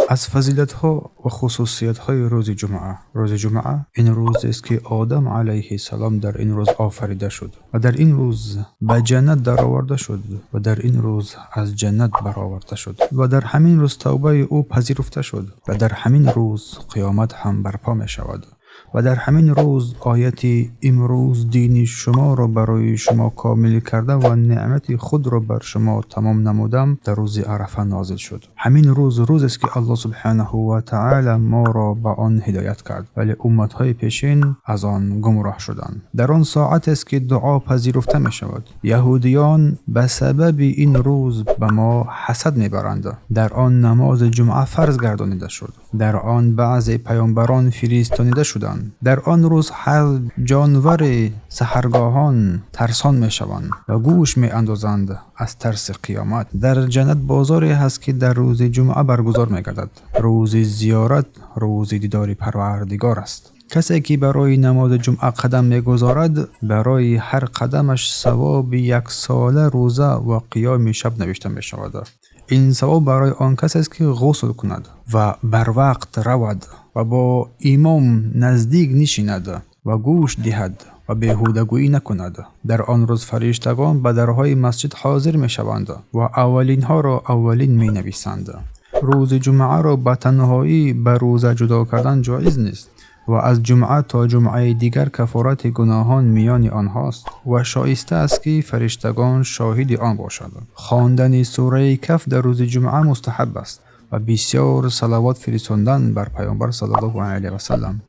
از فضیلت‌ها و خصوصیت‌های روز جمعه. روز جمعه این روزی است که آدم علیه السلام در این روز آفریده شد و در این روز به جنت درآورده شد و در این روز از جنت برآورده شد و در همین روز توبه او پذیرفته شد و در همین روز قیامت هم برپا می شود و در همین روز آیت امروز دین شما را برای شما کامل کرده و نعمت خود را بر شما تمام نمودم در روز عرفه نازل شد. همین روز است که الله سبحانه و تعالی ما را به آن هدایت کرد، ولی امتهای پیشین از آن گمراه شدند. در آن ساعت است که دعا پذیرفته می شود. یهودیان به سبب این روز به ما حسد می برند. در آن نماز جمعه فرض گردانیده شد. در آن بعضی پیامبران فرستانیده شدند. در آن روز هر جانور سحرگاهان ترسان می شوند و گوش می اندازند از ترس قیامت. در جنت بازاری هست که در روز جمعه برگزار می گردد. روز زیارت، روز دیدار پروردگار است. کسی که برای نماز جمعه قدم می‌گذارد برای هر قدمش ثواب 1 ساله روزه و قیام شب نوشته می شود. این ثواب برای آن کسی است که غسل کند و بر وقت رود و با امام نزدیک نشیند و گوش دهد و بیهودگویی نکند. در آن روز فرشتگان به درهای مسجد حاضر می شوند و اولین ها را اولین می نویسند. روز جمعه را به تنهایی به روزه جدا کردن جایز نیست و از جمعه تا جمعه دیگر کفارت گناهان میان آنهاست و شایسته است که فرشتگان شاهد آن باشند. خواندن سوره کهف در روز جمعه مستحب است و بسیار صلوات فرستاندن بر پیامبر صلی الله علیه و سلم.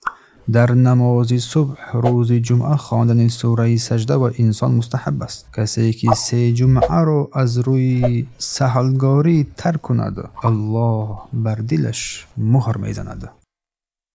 در نماز صبح روز جمعه خواندن سوره سجده و انسان مستحب است. کسی که 3 جمعه را از روی سهلگاری ترک کند الله بر دلش مهر میزند.